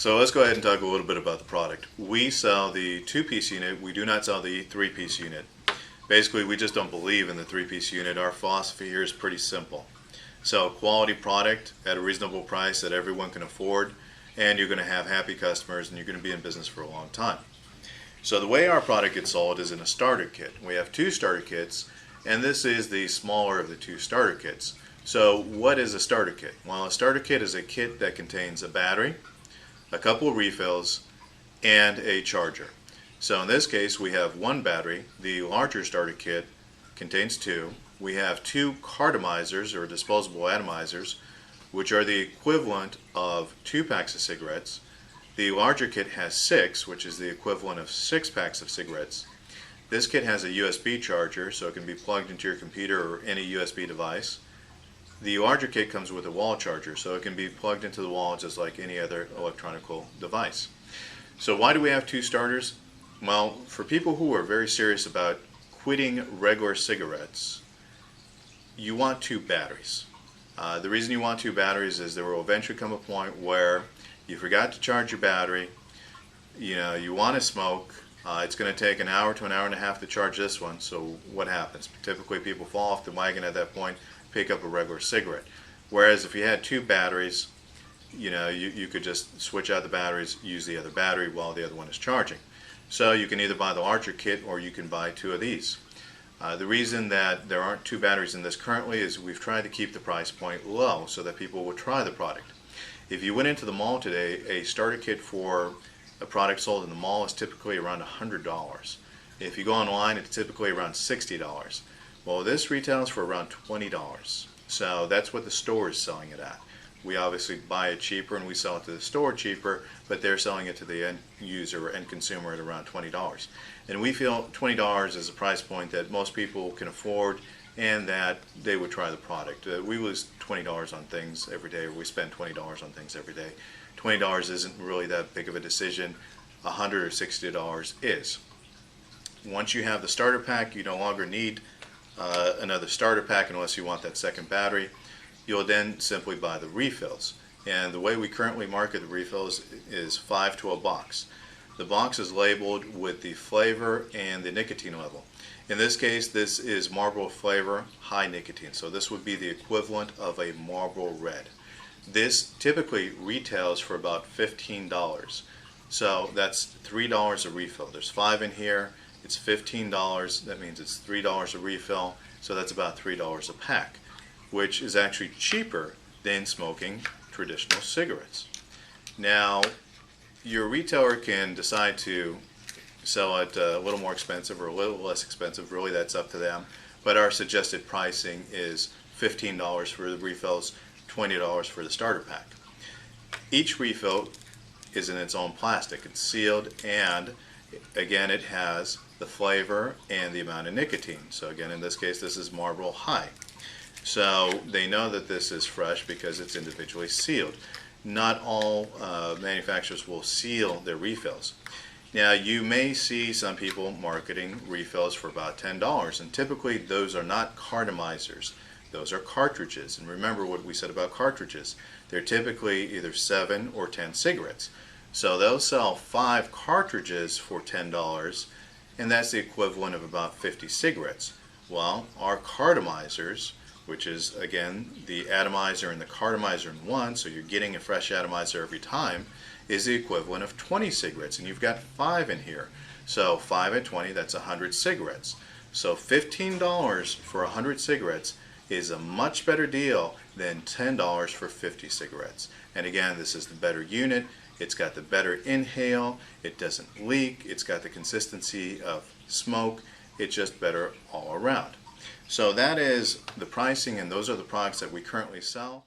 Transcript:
So let's go ahead and talk a little bit about the product. We sell the 2-piece unit. We do not sell the 3-piece unit. Basically, we just don't believe in the 3-piece unit. Our philosophy here is pretty simple. Sell a quality product at a reasonable price that everyone can afford, and you're going to have happy customers, and you're going to be in business for a long time. So the way our product gets sold is in a starter kit. We have 2 starter kits, and this is the smaller of the 2 starter kits. So what is a starter kit? Well, a starter kit is a kit that contains a battery, a couple of refills, and a charger. So in this case we have 1 battery. The larger starter kit contains 2. We have 2 cartomizers or disposable atomizers, which are the equivalent of 2 packs of cigarettes. The larger kit has 6, which is the equivalent of 6 packs of cigarettes. This kit has a USB charger, so it can be plugged into your computer or any USB device. The larger kit comes with a wall charger, so it can be plugged into the wall just like any other electronic device. So why do we have 2 starters? Well, for people who are very serious about quitting regular cigarettes, you want 2 batteries. The reason you want 2 batteries is there will eventually come a point where you forgot to charge your battery, you want to smoke, it's going to take an hour to an hour and a half to charge this one, so what happens? Typically people fall off the wagon at that point, pick up a regular cigarette. Whereas if you had 2 batteries, you could just switch out the batteries, use the other battery while the other one is charging. So you can either buy the larger kit or you can buy 2 of these. The reason that there aren't 2 batteries in this currently is we've tried to keep the price point low so that people will try the product. If you went into the mall today, a starter kit for a product sold in the mall is typically around $100. If you go online, it's typically around $60. Well, this retails for around $20. So that's what the store is selling it at. We obviously buy it cheaper and we sell it to the store cheaper, but they're selling it to the end user or end consumer at around $20. And we feel $20 is a price point that most people can afford and that they would try the product. We lose $20 on things every day, or we spend $20 on things every day. $20 isn't really that big of a decision. $100 or $60 is. Once you have the starter pack, you no longer need another starter pack unless you want that second battery. You'll then simply buy the refills. And the way we currently market the refills is 5 to a box. The box is labeled with the flavor and the nicotine level. In this case, this is Marlboro flavor, high nicotine. So this would be the equivalent of a Marlboro Red. This typically retails for about $15. So that's $3 a refill. There's 5 in here. It's $15. That means it's $3 a refill. So that's about $3 a pack, which is actually cheaper than smoking traditional cigarettes. Now, your retailer can decide to sell it a little more expensive or a little less expensive. Really, that's up to them. But our suggested pricing is $15 for the refills, $20 for the starter pack. Each refill is in its own plastic. It's sealed, and again, it has the flavor and the amount of nicotine. So again, in this case, this is Marlboro High. So they know that this is fresh because it's individually sealed. Not all manufacturers will seal their refills. Now, you may see some people marketing refills for about $10, and typically those are not cartomizers. Those are cartridges. And remember what we said about cartridges. They're typically either 7 or 10 cigarettes. So they'll sell 5 cartridges for $10, and that's the equivalent of about 50 cigarettes. Well, our cartomizers, which is again the atomizer and the cartomizer in one, so you're getting a fresh atomizer every time, is the equivalent of 20 cigarettes, and you've got 5 in here. So 5 and 20, that's 100 cigarettes. So $15 for 100 cigarettes is a much better deal than $10 for 50 cigarettes. And again, this is the better unit. It's got the better inhale. It doesn't leak. It's got the consistency of smoke. It's just better all around. So that is the pricing, and those are the products that we currently sell.